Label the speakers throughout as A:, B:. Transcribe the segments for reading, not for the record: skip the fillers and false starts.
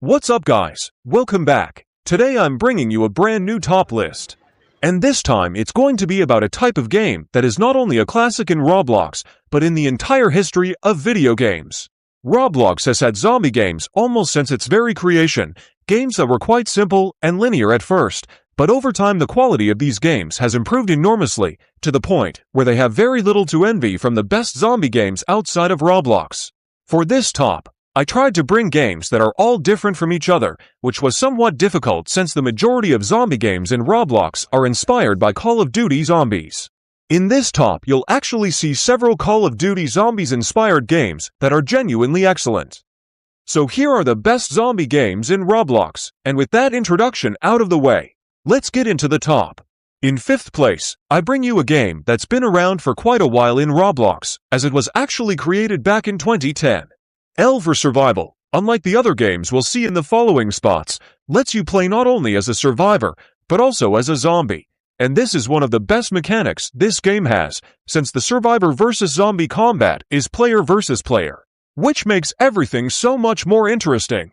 A: What's up guys, welcome back. Today I'm bringing you a brand new top list. And this time it's going to be about a type of game that is not only a classic in Roblox, but in the entire history of video games. Roblox has had zombie games almost since its very creation, games that were quite simple and linear at first, but over time the quality of these games has improved enormously, to the point where they have very little to envy from the best zombie games outside of Roblox. For this top, I tried to bring games that are all different from each other, which was somewhat difficult since the majority of zombie games in Roblox are inspired by Call of Duty Zombies. In this top, you'll actually see several Call of Duty Zombies-inspired games that are genuinely excellent. So here are the best zombie games in Roblox, and with that introduction out of the way, let's get into the top. In 5th place, I bring you a game that's been around for quite a while in Roblox, as it was actually created back in 2010. L for Survival, unlike the other games we'll see in the following spots, lets you play not only as a survivor, but also as a zombie. And this is one of the best mechanics this game has, since the survivor versus zombie combat is player versus player, which makes everything so much more interesting.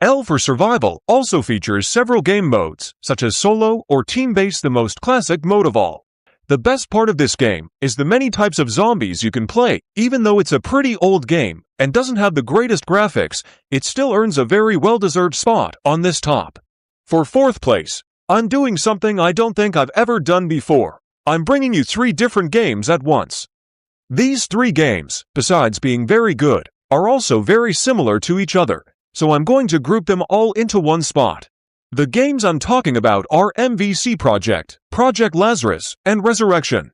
A: L for Survival also features several game modes, such as solo or team-based, the most classic mode of all. The best part of this game is the many types of zombies you can play. Even though it's a pretty old game and doesn't have the greatest graphics, it still earns a very well-deserved spot on this top. For 4th place, I'm doing something I don't think I've ever done before. I'm bringing you 3 different games at once. These 3 games, besides being very good, are also very similar to each other, so I'm going to group them all into one spot. The games I'm talking about are MVC Project, Project Lazarus, and Resurrection.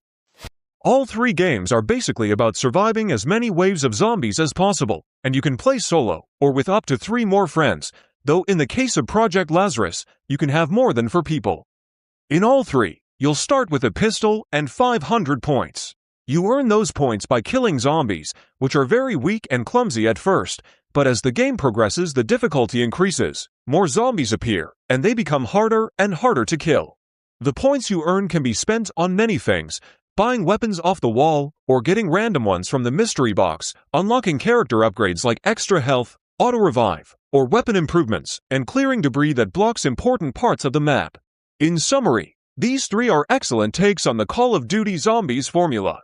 A: All 3 games are basically about surviving as many waves of zombies as possible, and you can play solo, or with up to 3 more friends, though in the case of Project Lazarus, you can have more than 4 people. In all 3, you'll start with a pistol and 500 points. You earn those points by killing zombies, which are very weak and clumsy at first, but as the game progresses the difficulty increases, more zombies appear, and they become harder and harder to kill. The points you earn can be spent on many things: buying weapons off the wall, or getting random ones from the mystery box, unlocking character upgrades like extra health, auto-revive, or weapon improvements, and clearing debris that blocks important parts of the map. In summary, these 3 are excellent takes on the Call of Duty Zombies formula.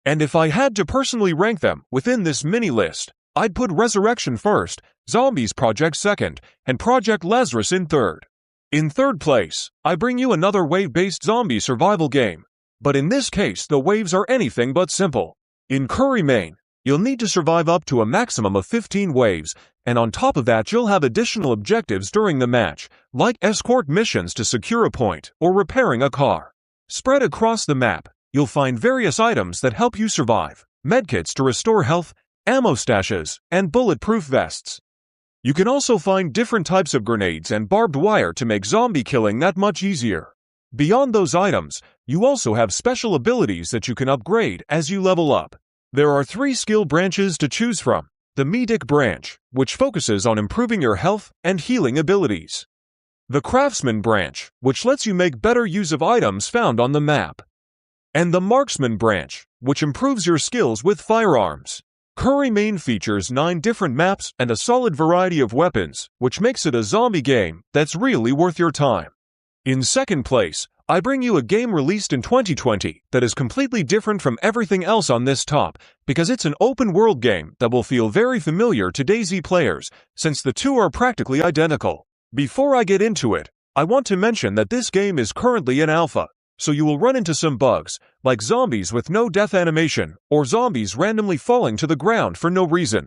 A: And if I had to personally rank them within this mini-list, I'd put Resurrection first, Zombies Project second, and Project Lazarus in third. In 3rd place, I bring you another wave-based zombie survival game. But in this case, the waves are anything but simple. In Curry, Maine, you'll need to survive up to a maximum of 15 waves, and on top of that you'll have additional objectives during the match, like escort missions to secure a point or repairing a car. Spread across the map, you'll find various items that help you survive, medkits to restore health, ammo stashes, and bulletproof vests. You can also find different types of grenades and barbed wire to make zombie killing that much easier. Beyond those items, you also have special abilities that you can upgrade as you level up. There are 3 skill branches to choose from. The Medic branch, which focuses on improving your health and healing abilities. The Craftsman branch, which lets you make better use of items found on the map. And the Marksman branch, which improves your skills with firearms. Curry, Maine features 9 different maps and a solid variety of weapons, which makes it a zombie game that's really worth your time. In 2nd place, I bring you a game released in 2020 that is completely different from everything else on this top, because it's an open-world game that will feel very familiar to DayZ players, since the 2 are practically identical. Before I get into it, I want to mention that this game is currently in alpha, so you will run into some bugs, like zombies with no death animation, or zombies randomly falling to the ground for no reason.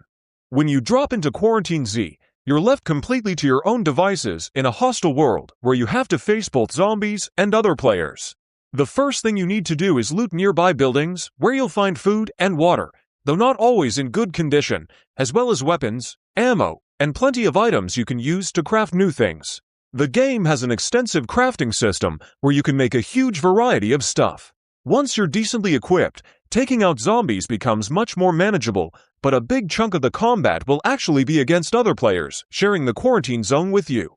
A: When you drop into Quarantine Z, you're left completely to your own devices in a hostile world where you have to face both zombies and other players. The first thing you need to do is loot nearby buildings, where you'll find food and water, though not always in good condition, as well as weapons, ammo, and plenty of items you can use to craft new things. The game has an extensive crafting system where you can make a huge variety of stuff. Once you're decently equipped, taking out zombies becomes much more manageable, but a big chunk of the combat will actually be against other players, sharing the quarantine zone with you.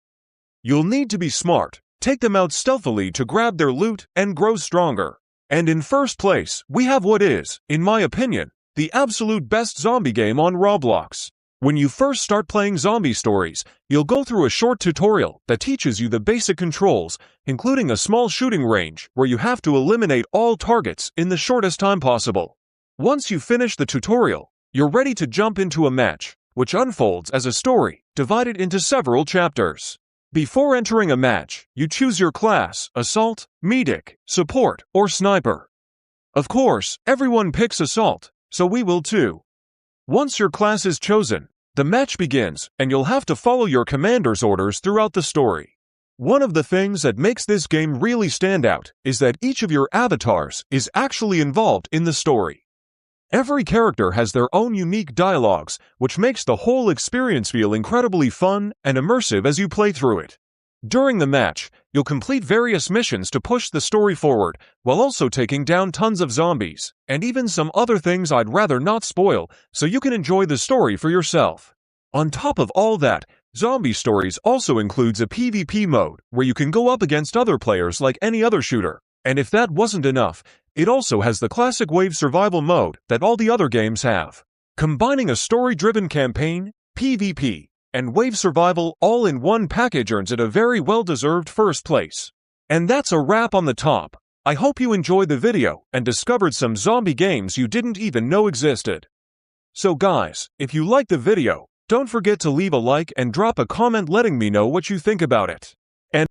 A: You'll need to be smart, take them out stealthily to grab their loot and grow stronger. And in 1st place, we have what is, in my opinion, the absolute best zombie game on Roblox. When you first start playing zombie stories, you'll go through a short tutorial that teaches you the basic controls, including a small shooting range where you have to eliminate all targets in the shortest time possible. Once you finish the tutorial, you're ready to jump into a match, which unfolds as a story divided into several chapters. Before entering a match, you choose your class: Assault, Medic, Support, or Sniper. Of course, everyone picks Assault, so we will too. Once your class is chosen, the match begins, and you'll have to follow your commander's orders throughout the story. One of the things that makes this game really stand out is that each of your avatars is actually involved in the story. Every character has their own unique dialogues, which makes the whole experience feel incredibly fun and immersive as you play through it. During the match, you'll complete various missions to push the story forward, while also taking down tons of zombies, and even some other things I'd rather not spoil, so you can enjoy the story for yourself. On top of all that, Zombie Stories also includes a PvP mode, where you can go up against other players like any other shooter. And if that wasn't enough, it also has the classic wave survival mode that all the other games have. Combining a story-driven campaign, PvP, and wave survival all in one package earns it a very well-deserved first place. And that's a wrap on the top. I hope you enjoyed the video and discovered some zombie games you didn't even know existed. So guys, if you liked the video, don't forget to leave a like and drop a comment letting me know what you think about it.